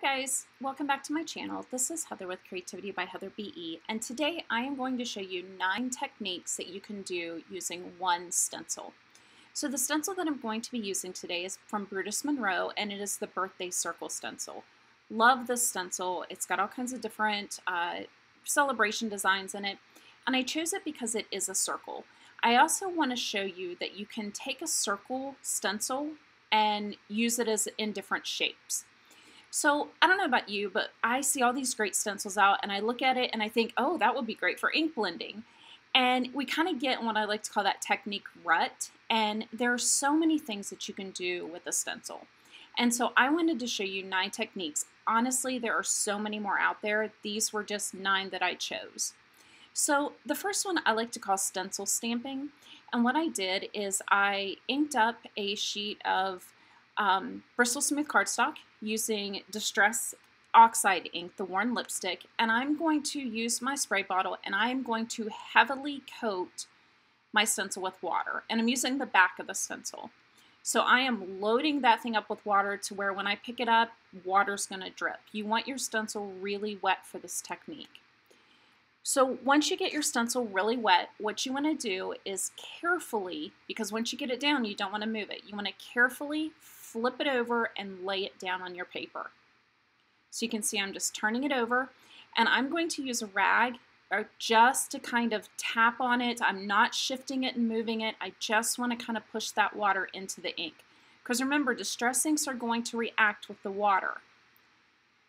Guys, welcome back to my channel. This is Heather with Creativity by Heather BE, and today I am going to show you 9 techniques that you can do using one stencil. So the stencil that I'm going to be using today is from Brutus Monroe, and it is the Birthday Circle stencil. Love this stencil. It's got all kinds of different celebration designs in it, and I chose it because it is a circle. I also want to show you that you can take a circle stencil and use it as in different shapes. So I don't know about you, but I see all these great stencils out and I look at it and I think, oh, that would be great for ink blending. And we kind of get in what I like to call that technique rut. And there are so many things that you can do with a stencil. And so I wanted to show you 9 techniques. Honestly, there are so many more out there. These were just 9 that I chose. So the first one I like to call stencil stamping. And what I did is I inked up a sheet of Bristol Smooth cardstock using Distress Oxide ink, the worn lipstick, and I'm going to use my spray bottle and I'm going to heavily coat my stencil with water, and I'm using the back of the stencil. So I am loading that thing up with water to where when I pick it up, water's going to drip. You want your stencil really wet for this technique. So once you get your stencil really wet, what you want to do is carefully, because once you get it down, you don't want to move it. You want to carefully flip it over and lay it down on your paper. So you can see I'm just turning it over, and I'm going to use a rag just to kind of tap on it. I'm not shifting it and moving it. I just want to kind of push that water into the ink. Because remember, distress inks are going to react with the water.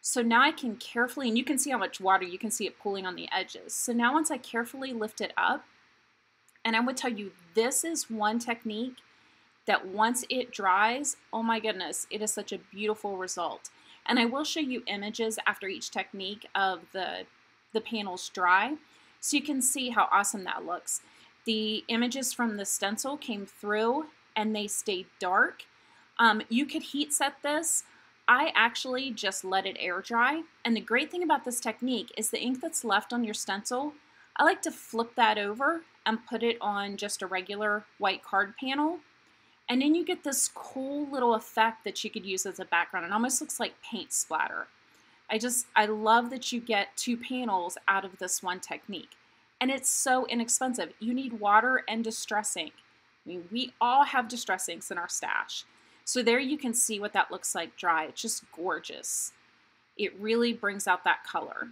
So now I can carefully, and you can see how much water, you can see it pooling on the edges. So now once I carefully lift it up, and I would tell you this is one technique that once it dries, oh my goodness, it is such a beautiful result. And I will show you images after each technique of the panels dry, so you can see how awesome that looks. The images from the stencil came through and they stayed dark. You could heat set this. I actually just let it air dry, and the great thing about this technique is the ink that's left on your stencil, I like to flip that over and put it on just a regular white card panel, and then you get this cool little effect that you could use as a background. It almost looks like paint splatter. I love that you get 2 panels out of this one technique, and it's so inexpensive. You need water and distress ink. I mean, we all have distress inks in our stash. So there you can see what that looks like dry. It's just gorgeous. It really brings out that color.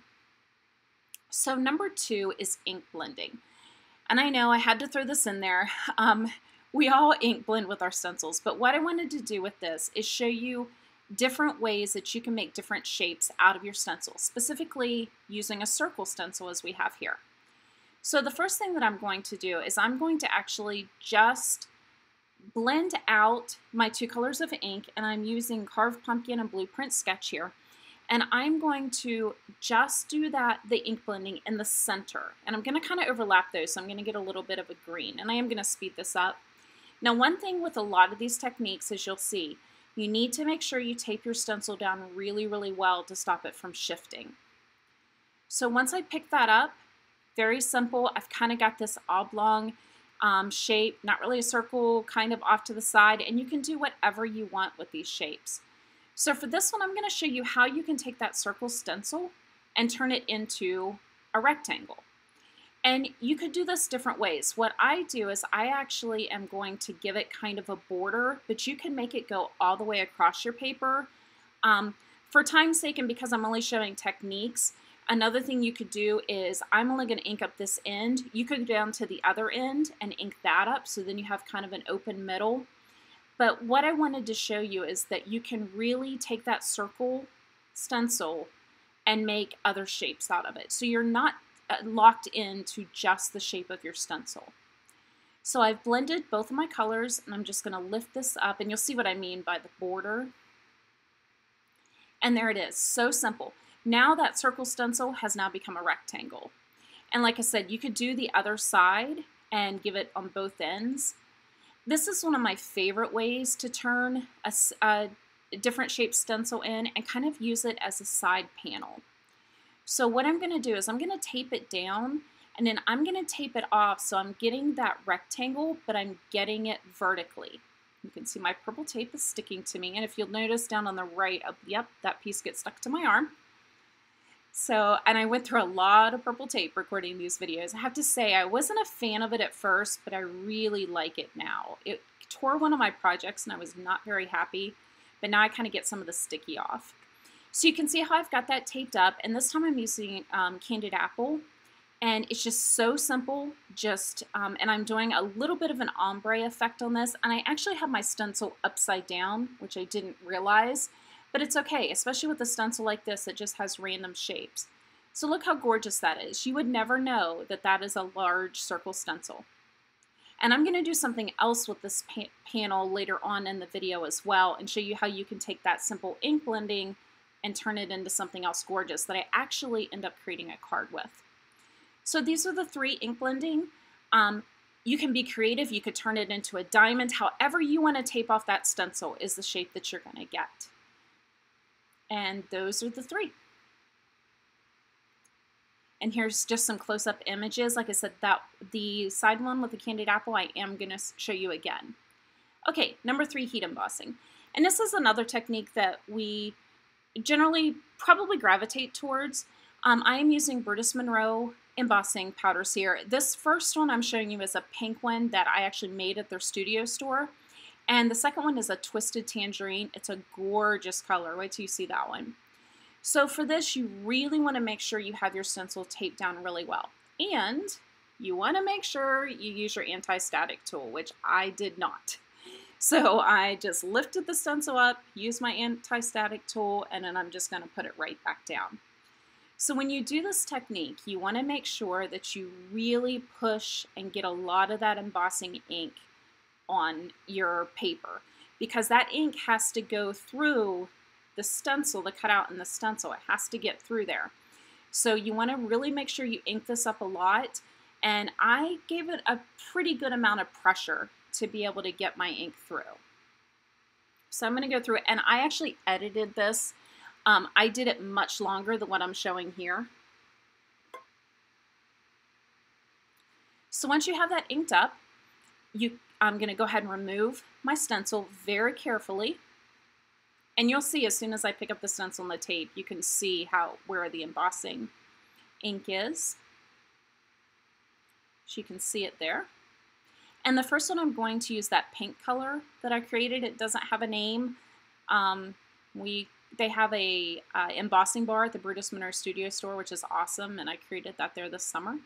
So number 2 is ink blending. And I know I had to throw this in there. We all ink blend with our stencils, but what I wanted to do with this is show you different ways that you can make different shapes out of your stencil, specifically using a circle stencil as we have here. So the first thing that I'm going to do is I'm going to actually just blend out my 2 colors of ink, and I'm using Carved Pumpkin and Blueprint Sketch here, and I'm going to just do the ink blending in the center, and I'm going to kind of overlap those, so I'm going to get a little bit of a green, and I am going to speed this up. Now, one thing with a lot of these techniques is you'll see you need to make sure you tape your stencil down really, really well to stop it from shifting. So once I pick that up, very simple, I've kind of got this oblong shape, not really a circle, kind of off to the side, and you can do whatever you want with these shapes. So for this one, I'm going to show you how you can take that circle stencil and turn it into a rectangle. And you could do this different ways. What I do is I actually am going to give it kind of a border, but you can make it go all the way across your paper. For time's sake and because I'm only showing techniques, another thing you could do is I'm only going to ink up this end. You could go down to the other end and ink that up, so then you have kind of an open middle. But what I wanted to show you is that you can really take that circle stencil and make other shapes out of it. So you're not locked into just the shape of your stencil. So I've blended both of my colors, and I'm just going to lift this up, and you'll see what I mean by the border. And there it is. So simple. Now that circle stencil has now become a rectangle. And like I said, you could do the other side and give it on both ends. This is one of my favorite ways to turn a different shaped stencil in and kind of use it as a side panel. So what I'm going to do is I'm going to tape it down, and then I'm going to tape it off so I'm getting that rectangle, but I'm getting it vertically. You can see my purple tape is sticking to me, and if you'll notice down on the right, yep, that piece gets stuck to my arm. So, and I went through a lot of purple tape recording these videos. I have to say, I wasn't a fan of it at first, but I really like it now. It tore one of my projects and I was not very happy, but now I kind of get some of the sticky off. So you can see how I've got that taped up, and this time I'm using Candied Apple, and it's just so simple, and I'm doing a little bit of an ombre effect on this, and I actually have my stencil upside down, which I didn't realize. But it's okay, especially with a stencil like this, it just has random shapes. So look how gorgeous that is. You would never know that that is a large circle stencil. And I'm going to do something else with this panel later on in the video as well, and show you how you can take that simple ink blending and turn it into something else gorgeous that I actually end up creating a card with. So these are the 3 ink blending. You can be creative. You could turn it into a diamond. However you want to tape off that stencil is the shape that you're going to get. And those are the 3. And here's just some close-up images. Like I said, the side one with the Candied Apple, I am going to show you again. Okay, number 3, heat embossing. And this is another technique that we generally probably gravitate towards. I am using Brutus Monroe embossing powders here. This first one I'm showing you is a pink one that I actually made at their studio store. And the second one is a Twisted Tangerine. It's a gorgeous color. Wait till you see that one. So for this, you really want to make sure you have your stencil taped down really well. And you want to make sure you use your anti-static tool, which I did not. So I just lifted the stencil up, used my anti-static tool, and then I'm just going to put it right back down. So when you do this technique, you want to make sure that you really push and get a lot of that embossing ink on your paper, because that ink has to go through the stencil, the cutout in the stencil. It has to get through there. So you want to really make sure you ink this up a lot, and I gave it a pretty good amount of pressure to be able to get my ink through. So I'm going to go through it, and I actually edited this. I did it much longer than what I'm showing here. So once you have that inked up, I'm going to go ahead and remove my stencil very carefully. And you'll see as soon as I pick up the stencil and the tape, you can see where the embossing ink is. So you can see it there. And the first one, I'm going to use that pink color that I created. It doesn't have a name. They have a embossing bar at the Brutus Monroe Studio store, which is awesome, and I created that there this summer.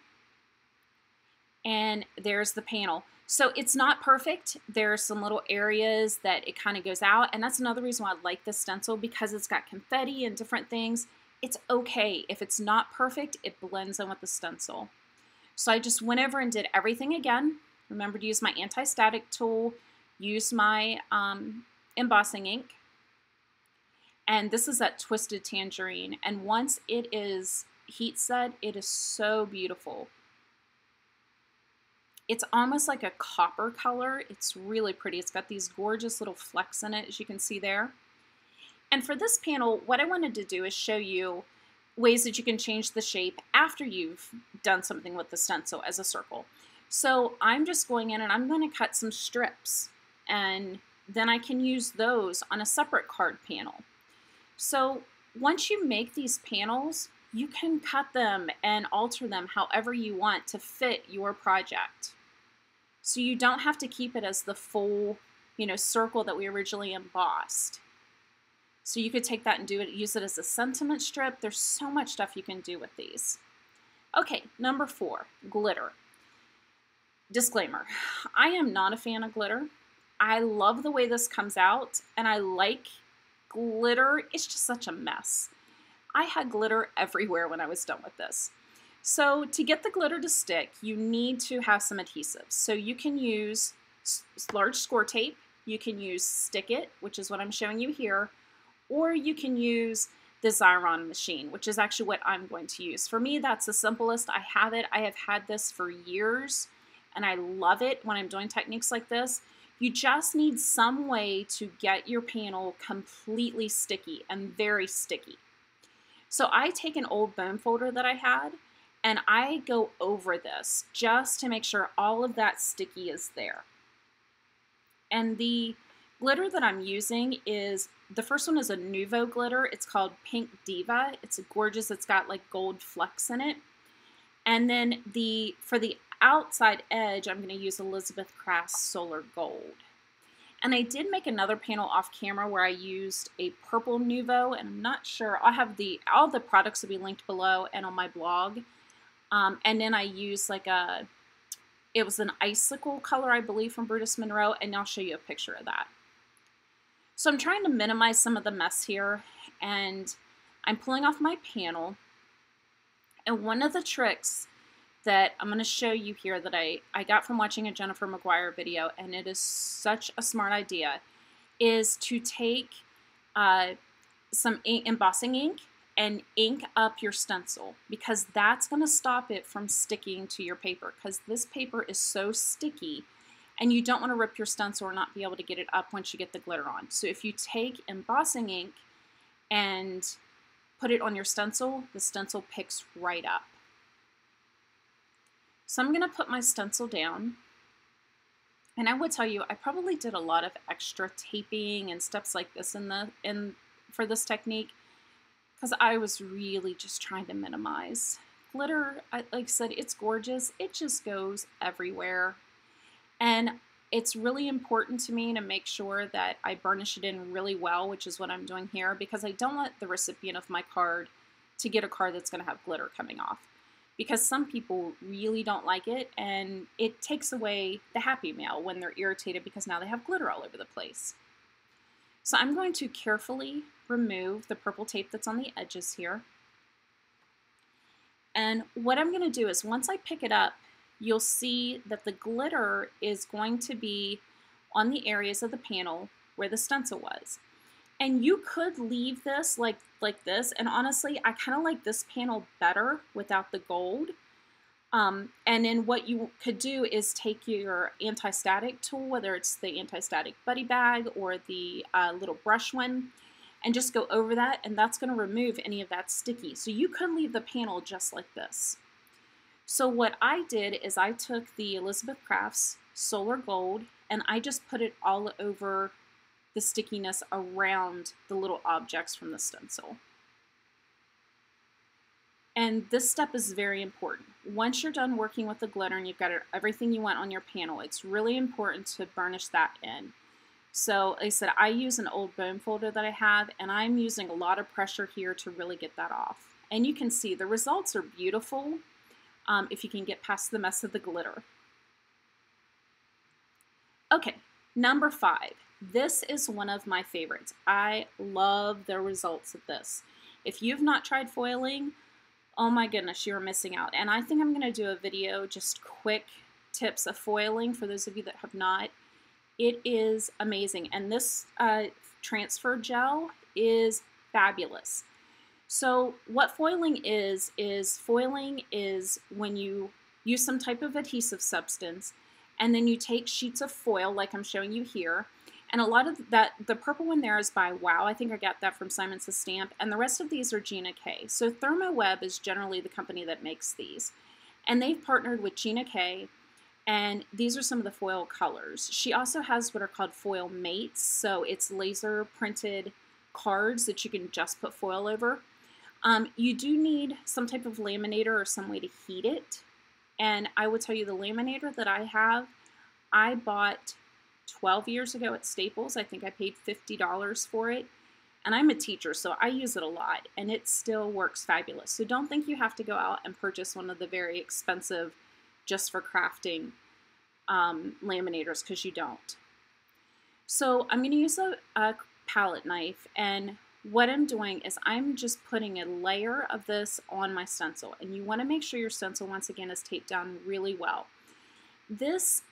And there's the panel. So it's not perfect. There's some little areas that it kind of goes out, and that's another reason why I like this stencil, because it's got confetti and different things. It's okay. If it's not perfect, it blends in with the stencil. So I just went over and did everything again. Remember to use my anti-static tool, use my embossing ink. And this is that Twisted Tangerine. And once it is heat set, it is so beautiful. It's almost like a copper color. It's really pretty. It's got these gorgeous little flecks in it, as you can see there. And for this panel, what I wanted to do is show you ways that you can change the shape after you've done something with the stencil as a circle. So I'm just going in and I'm going to cut some strips, and then I can use those on a separate card panel. So once you make these panels, you can cut them and alter them however you want to fit your project. So you don't have to keep it as the full, circle that we originally embossed. So you could take that and use it as a sentiment strip. There's so much stuff you can do with these. Okay, number 4, glitter. Disclaimer, I am not a fan of glitter. I love the way this comes out, and I like glitter. It's just such a mess. I had glitter everywhere when I was done with this. So to get the glitter to stick, you need to have some adhesives. So you can use large score tape, you can use Stick It, which is what I'm showing you here, or you can use the Xyron machine, which is actually what I'm going to use. For me, that's the simplest. I have it. I have had this for years, and I love it when I'm doing techniques like this. You just need some way to get your panel completely sticky and very sticky. So I take an old bone folder that I had, and I go over this just to make sure all of that sticky is there. And the glitter that I'm using is, the first one is a Nuvo glitter. It's called Pink Diva. It's gorgeous. It's got like gold flecks in it. And then for the outside edge, I'm going to use Elizabeth Craft's Solar Gold. And I did make another panel off camera where I used a purple Nuvo, and I'm not sure, I'll have all the products will be linked below and on my blog. And then I used like it was an icicle color, I believe, from Brutus Monroe, and I'll show you a picture of that. So I'm trying to minimize some of the mess here, and I'm pulling off my panel. And one of the tricks that I'm going to show you here that I got from watching a Jennifer McGuire video, and it is such a smart idea, is to take some embossing ink and ink up your stencil, because that's going to stop it from sticking to your paper, because this paper is so sticky and you don't want to rip your stencil or not be able to get it up once you get the glitter on. So if you take embossing ink and put it on your stencil, the stencil picks right up. So I'm going to put my stencil down, and I would tell you I probably did a lot of extra taping and steps like this for this technique, because I was really just trying to minimize. Glitter, like I said, it's gorgeous. It just goes everywhere, and it's really important to me to make sure that I burnish it in really well, which is what I'm doing here, because I don't want the recipient of my card to get a card that's going to have glitter coming off, because some people really don't like it, and it takes away the happy mail when they're irritated because now they have glitter all over the place. So I'm going to carefully remove the purple tape that's on the edges here. And what I'm going to do is, once I pick it up, you'll see that the glitter is going to be on the areas of the panel where the stencil was. And you could leave this like this, and honestly, I kind of like this panel better without the gold. And then what you could do is take your anti-static tool, whether it's the anti-static buddy bag or the little brush one, and just go over that, and that's going to remove any of that sticky. So you could leave the panel just like this. So what I did is I took the Elizabeth Crafts Solar Gold, and I just put it all over the stickiness around the little objects from the stencil. And this step is very important. Once you're done working with the glitter and you've got everything you want on your panel, it's really important to burnish that in. So like I said, I use an old bone folder that I have, and I'm using a lot of pressure here to really get that off. And you can see the results are beautiful if you can get past the mess of the glitter. Okay, number 5. This is one of my favorites. I love the results of this. If you've not tried foiling, oh my goodness, you're missing out. And I think I'm going to do a video, just quick tips of foiling for those of you that have not. It is amazing. And this transfer gel is fabulous. So what foiling is when you use some type of adhesive substance, and then you take sheets of foil like I'm showing you here. And a lot of that, the purple one there is by Wow. I think I got that from Simon Says Stamp. And the rest of these are Gina K. So Therm-o-web is generally the company that makes these. And they've partnered with Gina K. And these are some of the foil colors. She also has what are called foil mates. So it's laser printed cards that you can just put foil over. You do need some type of laminator or some way to heat it. And I will tell you, the laminator that I have, I bought 12 years ago at Staples. I think I paid $50 for it. And I'm a teacher, so I use it a lot, and it still works fabulous. So don't think you have to go out and purchase one of the very expensive, just for crafting laminators, because you don't. So I'm going to use a palette knife, and what I'm doing is I'm just putting a layer of this on my stencil, and you want to make sure your stencil, once again, is taped down really well. This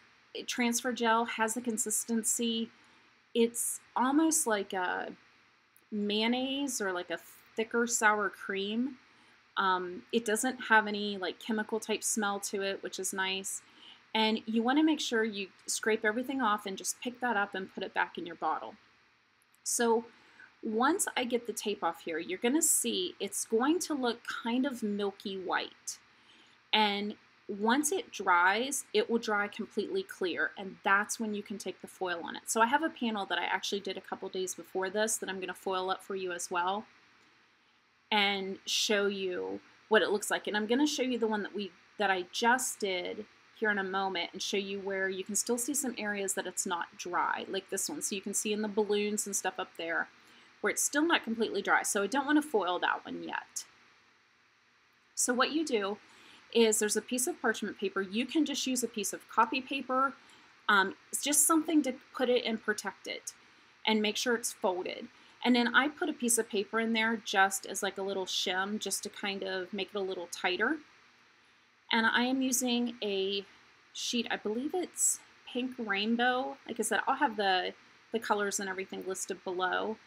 transfer gel has a consistency, it's almost like a mayonnaise or like a thicker sour cream. It doesn't have any like chemical type smell to it, which is nice. And you want to make sure you scrape everything off and just pick that up and put it back in your bottle. So once I get the tape off here, you're going to see it's going to look kind of milky white. And once it dries, it will dry completely clear, and that's when you can take the foil on it. So I have a panel that I actually did a couple days before this that I'm going to foil up for you as well and show you what it looks like. And I'm going to show you the one that I just did here in a moment and show you where you can still see some areas that it's not dry, like this one. So you can see in the balloons and stuff up there where it's still not completely dry. So I don't want to foil that one yet. So what you do is there's a piece of parchment paper. You can just use a piece of copy paper. It's just something to put it and protect it and make sure it's folded. And then I put a piece of paper in there just as like a little shim, just to kind of make it a little tighter. And I am using a sheet, I believe it's pink rainbow. Like I said, I'll have the colors and everything listed below.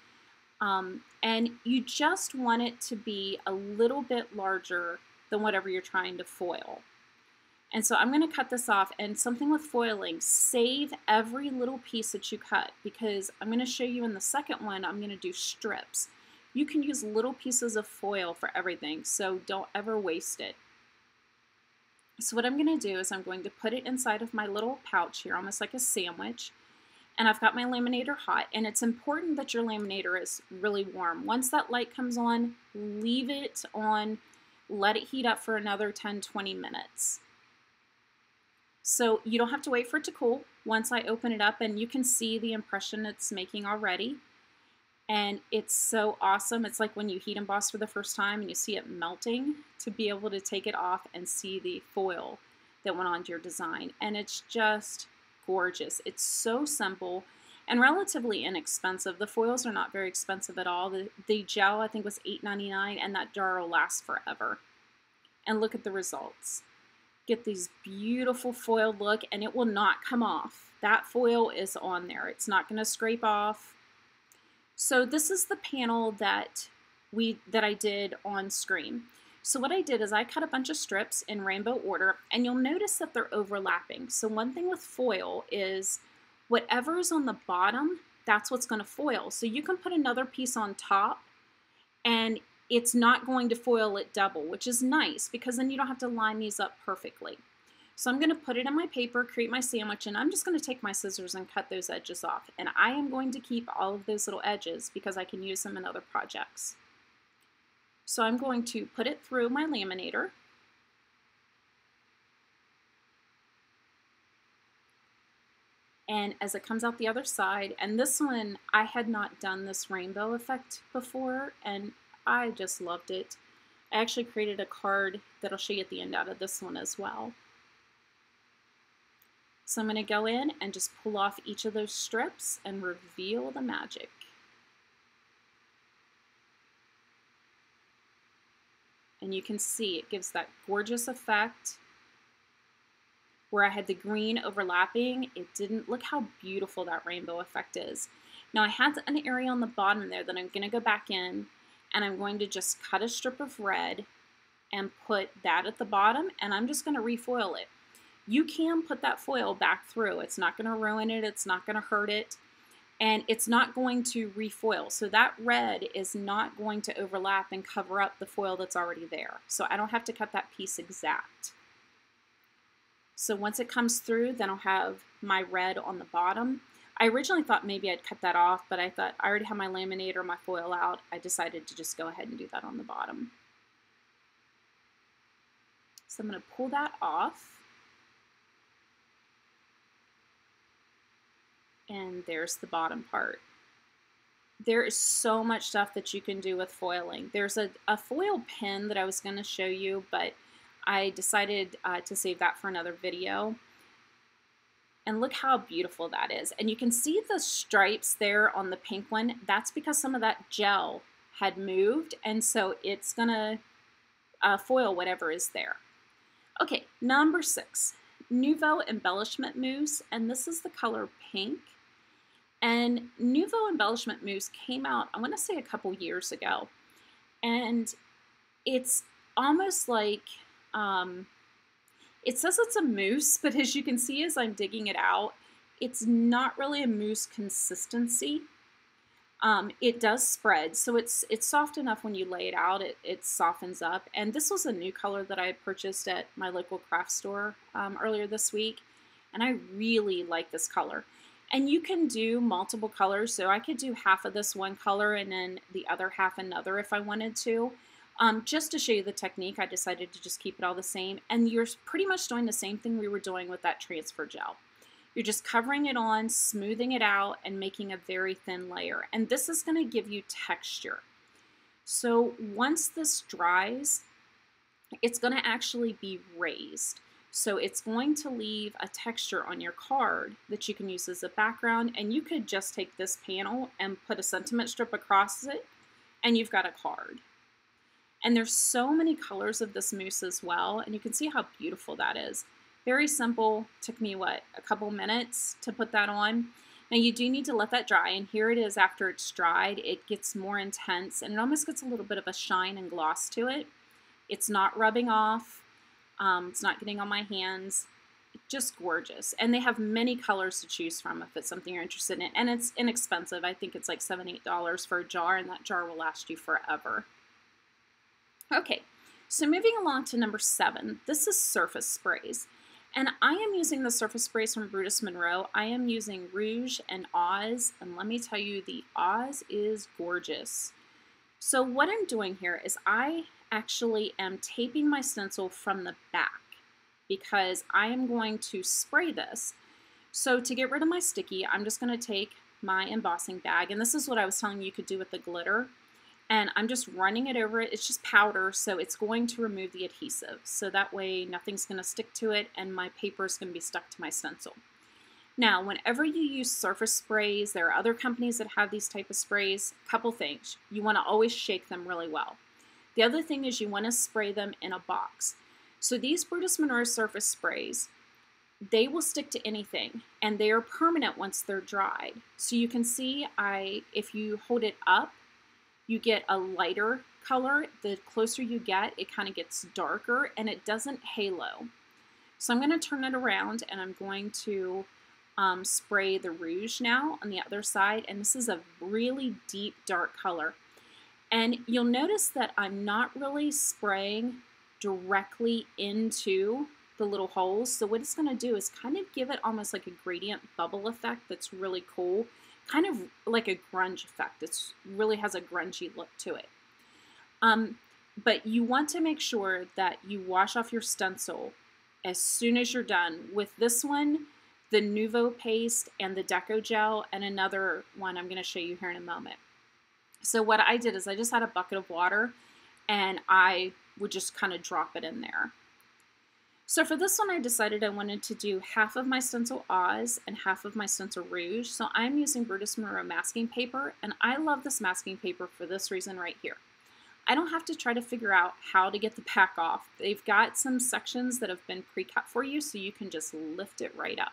And you just want it to be a little bit larger than whatever you're trying to foil. And so I'm going to cut this off, and something with foiling, save every little piece that you cut, because I'm going to show you in the second one, I'm going to do strips. You can use little pieces of foil for everything, so don't ever waste it. So what I'm going to do is I'm going to put it inside of my little pouch here, almost like a sandwich. And I've got my laminator hot, and it's important that your laminator is really warm. Once that light comes on, leave it on, let it heat up for another 10-20 minutes. So you don't have to wait for it to cool. Once I open it up, and you can see the impression it's making already. And it's so awesome. It's like when you heat emboss for the first time and you see it melting, to be able to take it off and see the foil that went onto your design. And it's just gorgeous. It's so simple and relatively inexpensive. The foils are not very expensive at all. The gel, I think, was $8.99, and that jar will last forever. And look at the results. Get these beautiful foiled look, and it will not come off. That foil is on there. It's not going to scrape off. So this is the panel that I did on screen. So what I did is I cut a bunch of strips in rainbow order, and you'll notice that they're overlapping. So one thing with foil is whatever's on the bottom, that's what's going to foil. So you can put another piece on top, and it's not going to foil it double, which is nice because then you don't have to line these up perfectly. So I'm going to put it in my paper, create my sandwich, and I'm just going to take my scissors and cut those edges off. And I am going to keep all of those little edges because I can use them in other projects. So I'm going to put it through my laminator. And as it comes out the other side, and this one, I had not done this rainbow effect before, and I just loved it. I actually created a card that I'll show you at the end out of this one as well. So I'm going to go in and just pull off each of those strips and reveal the magic. And you can see it gives that gorgeous effect. Where I had the green overlapping, it didn't. Look how beautiful that rainbow effect is. Now I had an area on the bottom there that I'm going to go back in, and I'm going to just cut a strip of red and put that at the bottom, and I'm just going to refoil it. You can put that foil back through. It's not going to ruin it. It's not going to hurt it. And it's not going to refoil. So that red is not going to overlap and cover up the foil that's already there. So I don't have to cut that piece exact. So once it comes through, then I'll have my red on the bottom. I originally thought maybe I'd cut that off, but I thought I already have my laminator, my foil out. I decided to just go ahead and do that on the bottom. So I'm going to pull that off. And there's the bottom part. There is so much stuff that you can do with foiling. There's a foil pin that I was going to show you, but I decided to save that for another video. And look how beautiful that is. And you can see the stripes there on the pink one. That's because some of that gel had moved, and so it's going to foil whatever is there. Okay, number 6. Nuvo Embellishment Mousse, and this is the color pink. And Nuvo Embellishment Mousse came out, I want to say a couple years ago. And it's almost like, it says it's a mousse, but as you can see as I'm digging it out, it's not really a mousse consistency. It does spread, so it's soft enough when you lay it out, it softens up. And this was a new color that I purchased at my local craft store earlier this week, and I really like this color. And you can do multiple colors, so I could do half of this one color and then the other half another if I wanted to. Just to show you the technique, I decided to just keep it all the same, and you're pretty much doing the same thing we were doing with that transfer gel. You're just covering it on, smoothing it out, and making a very thin layer. And this is going to give you texture. So once this dries, it's going to actually be raised. So it's going to leave a texture on your card that you can use as a background. And you could just take this panel and put a sentiment strip across it, and you've got a card. And there's so many colors of this mousse as well, and you can see how beautiful that is. Very simple, took me what, a couple minutes to put that on. Now you do need to let that dry, and here it is after it's dried. It gets more intense and it almost gets a little bit of a shine and gloss to it. It's not rubbing off, it's not getting on my hands. It's just gorgeous. And they have many colors to choose from if it's something you're interested in. And it's inexpensive. I think it's like $7, $8 for a jar, and that jar will last you forever. Okay, so moving along to number 7, this is surface sprays. And I am using the surface sprays from Brutus Monroe. I am using Rouge and Oz, and let me tell you, the Oz is gorgeous. So what I'm doing here is I actually am taping my stencil from the back because I am going to spray this. So to get rid of my sticky, I'm just going to take my embossing bag, and this is what I was telling you could do with the glitter. And I'm just running it over it. It's just powder, so it's going to remove the adhesive. So that way nothing's going to stick to it and my paper is going to be stuck to my stencil. Now, whenever you use surface sprays, there are other companies that have these type of sprays. Couple things. You want to always shake them really well. The other thing is you want to spray them in a box. So these Brutus Monroe surface sprays, they will stick to anything, and they are permanent once they're dried. So you can see if you hold it up, you get a lighter color. The closer you get, it kind of gets darker and it doesn't halo. So I'm going to turn it around and I'm going to spray the Rouge now on the other side. And this is a really deep dark color. And you'll notice that I'm not really spraying directly into the little holes. So what it's going to do is kind of give it almost like a gradient bubble effect that's really cool. Kind of like a grunge effect. It really has a grungy look to it. But you want to make sure that you wash off your stencil as soon as you're done. With this one, the Nuvo paste and the Deco gel, and another one I'm going to show you here in a moment. So what I did is I just had a bucket of water and I would just kind of drop it in there. So for this one, I decided I wanted to do half of my Stencil Oz and half of my Stencil Rouge. So I'm using Brutus Monroe masking paper, and I love this masking paper for this reason right here. I don't have to try to figure out how to get the back off. They've got some sections that have been pre-cut for you, so you can just lift it right up.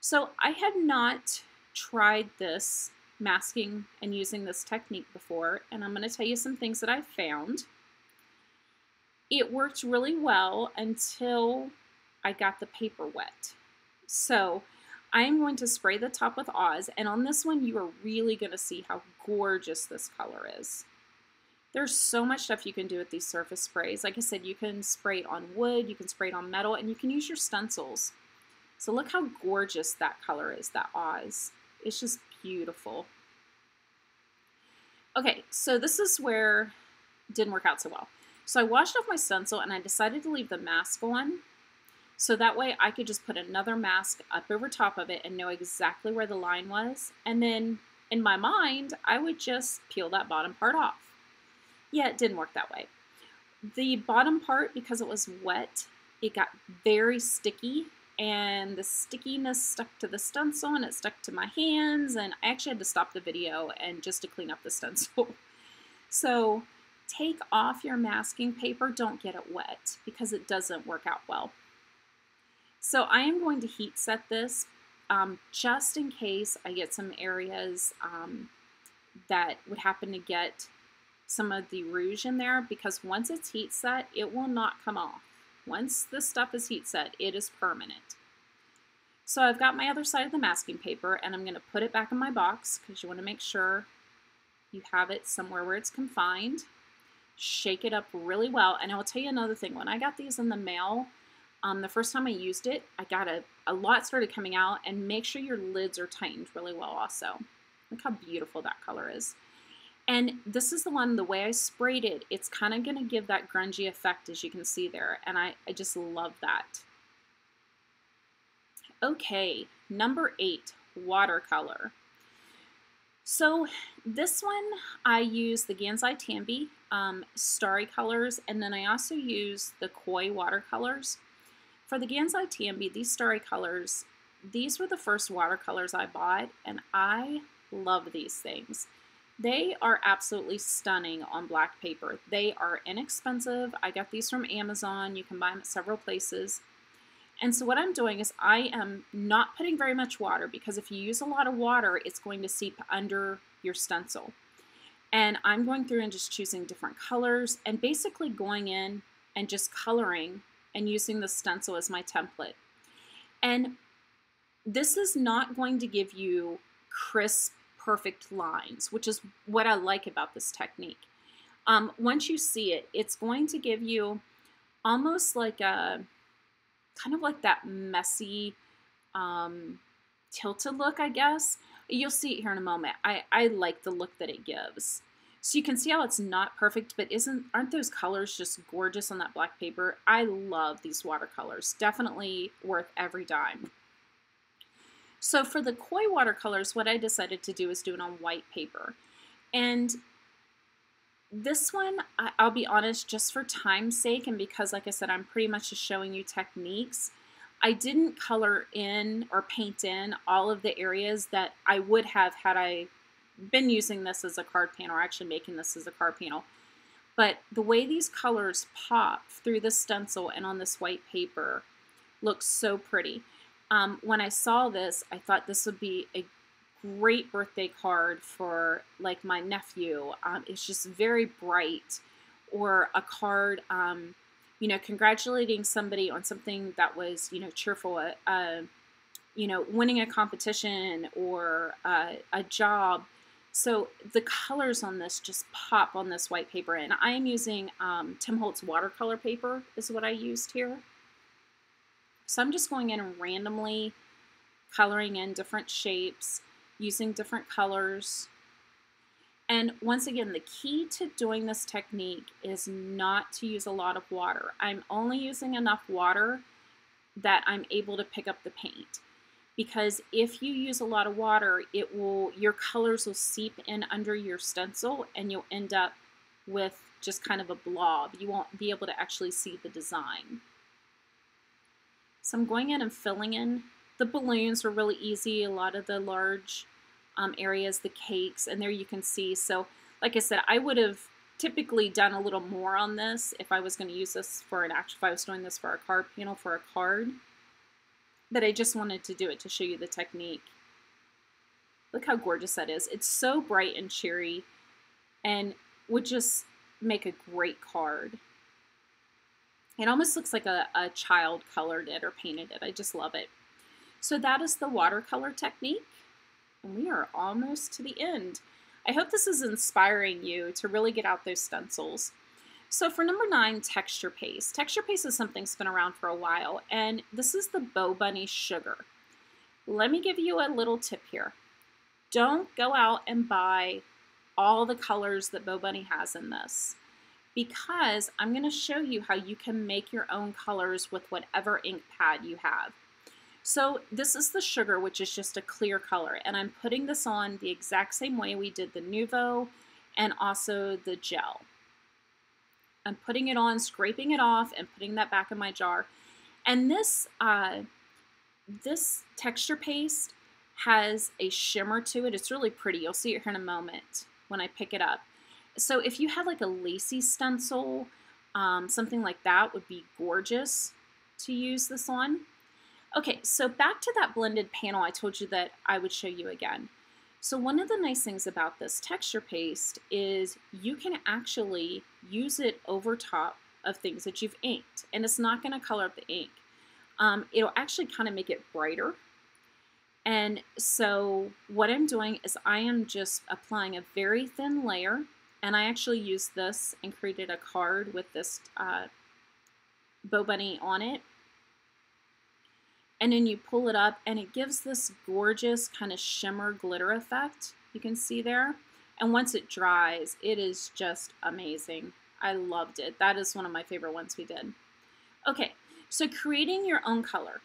So I had not tried this masking and using this technique before, and I'm going to tell you some things that I found. It worked really well until I got the paper wet. So I'm going to spray the top with Oz, and on this one you are really going to see how gorgeous this color is. There's so much stuff you can do with these surface sprays. Like I said, you can spray it on wood, you can spray it on metal, and you can use your stencils. So look how gorgeous that color is, that Oz. It's just beautiful. Okay, so this is where it didn't work out so well. So I washed off my stencil and I decided to leave the mask on, so that way I could just put another mask up over top of it and know exactly where the line was. And then in my mind, I would just peel that bottom part off. Yeah, it didn't work that way. The bottom part, because it was wet, it got very sticky, and the stickiness stuck to the stencil and it stuck to my hands, and I actually had to stop the video and just to clean up the stencil. So take off your masking paper, don't get it wet because it doesn't work out well. So I am going to heat set this just in case I get some areas that would happen to get some of the rouge in there, because once it's heat set, it will not come off. Once the stuff is heat set, it is permanent. So I've got my other side of the masking paper, and I'm going to put it back in my box because you want to make sure you have it somewhere where it's confined. Shake it up really well. And I will tell you another thing. When I got these in the mail, the first time I used it, I got a lot started coming out, and make sure your lids are tightened really well also. Look how beautiful that color is. And this is the one, the way I sprayed it, it's kind of going to give that grungy effect, as you can see there. And I just love that. Okay, number 8, watercolor. So this one, I use the Gansai Tambi Starry colors, and then I also use the Koi watercolors. For the Gansai Tambi, these Starry colors, these were the first watercolors I bought, and I love these things. They are absolutely stunning on black paper. They are inexpensive. I got these from Amazon. You can buy them at several places. And so what I'm doing is I am not putting very much water, because if you use a lot of water, it's going to seep under your stencil. And I'm going through and just choosing different colors and basically going in and just coloring and using the stencil as my template. And this is not going to give you crisp, perfect lines, which is what I like about this technique. Once you see it, it's going to give you almost like a kind of like that messy, tilted look, I guess. You'll see it here in a moment. I like the look that it gives. So you can see how it's not perfect, but aren't those colors just gorgeous on that black paper? I love these watercolors. Definitely worth every dime. So for the Koi watercolors, what I decided to do is do it on white paper. And this one, I'll be honest, just for time's sake, and because, like I said, I'm pretty much just showing you techniques, I didn't color in or paint in all of the areas that I would have had I been using this as a card panel, or actually making this as a card panel. But the way these colors pop through the stencil and on this white paper looks so pretty. When I saw this, I thought this would be a great birthday card for like my nephew. It's just very bright, or a card, you know, congratulating somebody on something that was, you know, cheerful, you know, winning a competition or a job. So the colors on this just pop on this white paper, and I am using Tim Holtz watercolor paper is what I used here. So I'm just going in and randomly coloring in different shapes, using different colors. And once again, the key to doing this technique is not to use a lot of water. I'm only using enough water that I'm able to pick up the paint. Because if you use a lot of water, your colors will seep in under your stencil, and you'll end up with just kind of a blob. You won't be able to actually see the design. So I'm going in and filling in. The balloons were really easy, a lot of the large areas, the cakes, and there you can see. So like I said, I would have typically done a little more on this if I was going to use this for if I was doing this for a card panel for a card. But I just wanted to do it to show you the technique. Look how gorgeous that is. It's so bright and cheery and would just make a great card. It almost looks like a child colored it or painted it. I just love it. So that is the watercolor technique, and we are almost to the end. I hope this is inspiring you to really get out those stencils. So for number 9, texture paste. Texture paste is something that's been around for a while, and this is the BoBunny Sugar. Let me give you a little tip here. Don't go out and buy all the colors that BoBunny has in this, because I'm going to show you how you can make your own colors with whatever ink pad you have. So this is the Sugar, which is just a clear color, and I'm putting this on the exact same way we did the Nuvo and also the gel. I'm putting it on, scraping it off, and putting that back in my jar. And this, this texture paste has a shimmer to it. It's really pretty. You'll see it here in a moment when I pick it up. So if you had like a lacy stencil, something like that would be gorgeous to use this on. Okay, so back to that blended panel I told you that I would show you again. So one of the nice things about this texture paste is you can actually use it over top of things that you've inked, and it's not going to color up the ink. It'll actually kind of make it brighter And so what I'm doing is I am just applying a very thin layer, and I actually used this and created a card with this BoBunny on it. And then you pull it up and it gives this gorgeous kind of shimmer glitter effect. You can see there. And once it dries, it is just amazing. I loved it. That is one of my favorite ones we did. Okay, so creating your own color.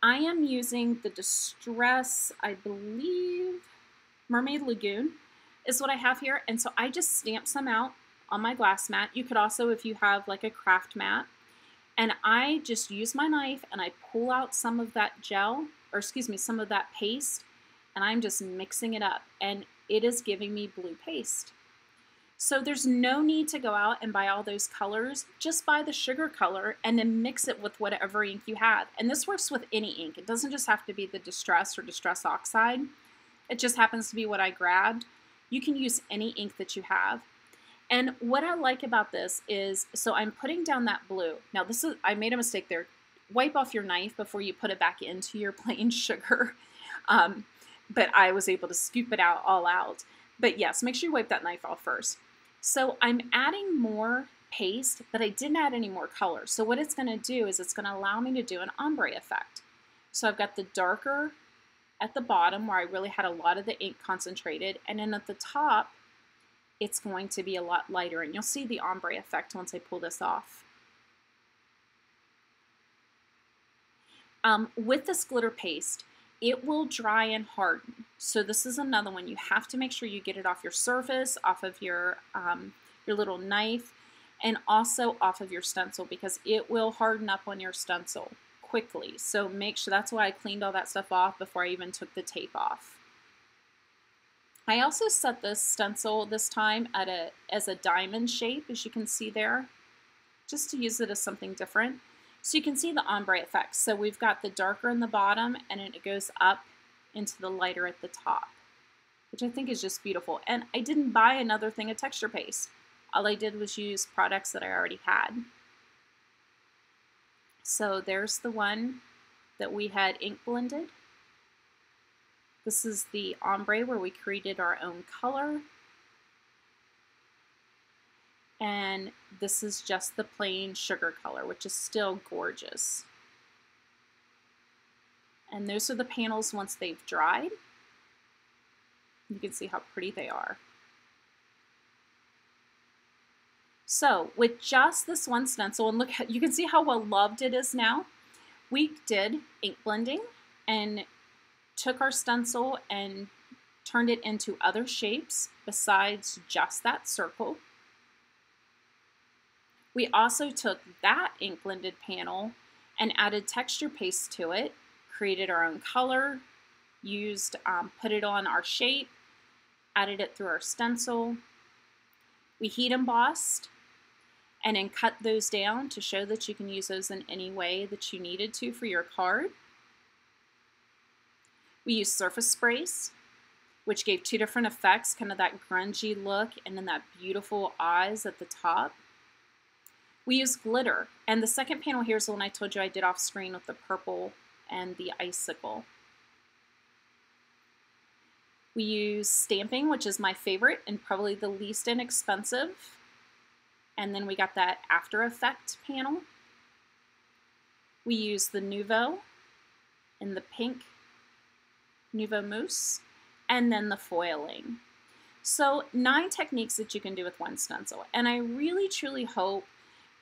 I am using the Distress, I believe, Mermaid Lagoon is what I have here. And so I just stamped some out on my glass mat. You could also, if you have like a craft mat, and I just use my knife and I pull out some of that gel, or excuse me, some of that paste, and I'm just mixing it up, and it is giving me blue paste. So there's no need to go out and buy all those colors. Just buy the sugar color and then mix it with whatever ink you have. And this works with any ink. It doesn't just have to be the Distress or Distress Oxide. It just happens to be what I grabbed. You can use any ink that you have. And what I like about this is, so I'm putting down that blue. Now this is, I made a mistake there. Wipe off your knife before you put it back into your plain sugar. But I was able to scoop it out all out. But yes, make sure you wipe that knife off first. So I'm adding more paste, but I didn't add any more color. So what it's gonna do is it's gonna allow me to do an ombre effect. So I've got the darker at the bottom where I really had a lot of the ink concentrated, and then at the top, it's going to be a lot lighter, and you'll see the ombre effect once I pull this off. With this glitter paste, it will dry and harden. So this is another one. You have to make sure you get it off your surface, off of your little knife, and also off of your stencil, because it will harden up on your stencil quickly. So make sure, that's why I cleaned all that stuff off before I even took the tape off. I also set this stencil this time at as a diamond shape, as you can see there, just to use it as something different. So you can see the ombre effects. So we've got the darker in the bottom, and then it goes up into the lighter at the top, which I think is just beautiful. And I didn't buy another thing of texture paste. All I did was use products that I already had. So there's the one that we had ink blended. This is the ombre where we created our own color. And this is just the plain sugar color, which is still gorgeous. And those are the panels once they've dried. You can see how pretty they are. So with just this one stencil, and look, you can see how well loved it is now. We did ink blending and took our stencil and turned it into other shapes besides just that circle. We also took that ink blended panel and added texture paste to it, created our own color, used, put it on our shape, added it through our stencil. We heat embossed and then cut those down to show that you can use those in any way that you needed to for your card. We used surface sprays, which gave two different effects, kind of that grungy look and then that beautiful eyes at the top. We used glitter, and the second panel here is the one I told you I did off screen with the purple and the icicle. We used stamping, which is my favorite and probably the least inexpensive. And then we got that After Effect panel. We used the Nuvo in the pink Nuvo Mousse, and then the foiling. So 9 techniques that you can do with one stencil, and I really truly hope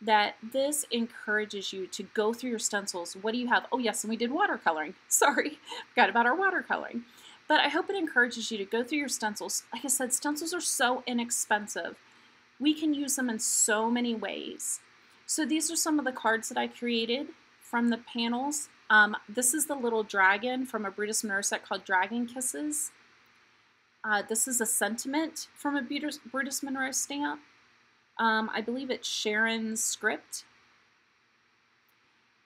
that this encourages you to go through your stencils. What do you have? Oh yes, and we did watercoloring. Sorry, forgot about our watercoloring. But I hope it encourages you to go through your stencils. Like I said, stencils are so inexpensive. We can use them in so many ways. So these are some of the cards that I created from the panels. This is the little dragon from a Brutus Monroe set called Dragon Kisses. This is a sentiment from a Brutus Monroe stamp. I believe it's Sharon's script.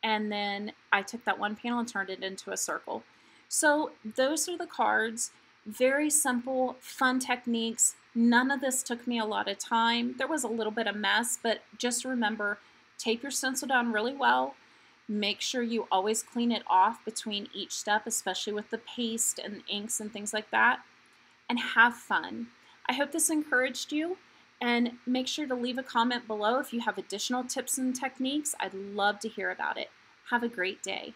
And then I took that one panel and turned it into a circle. So those are the cards. Very simple, fun techniques. None of this took me a lot of time. There was a little bit of mess, but just remember, tape your stencil down really well. Make sure you always clean it off between each step, especially with the paste and inks and things like that, and have fun. I hope this encouraged you, and make sure to leave a comment below if you have additional tips and techniques. I'd love to hear about it. Have a great day.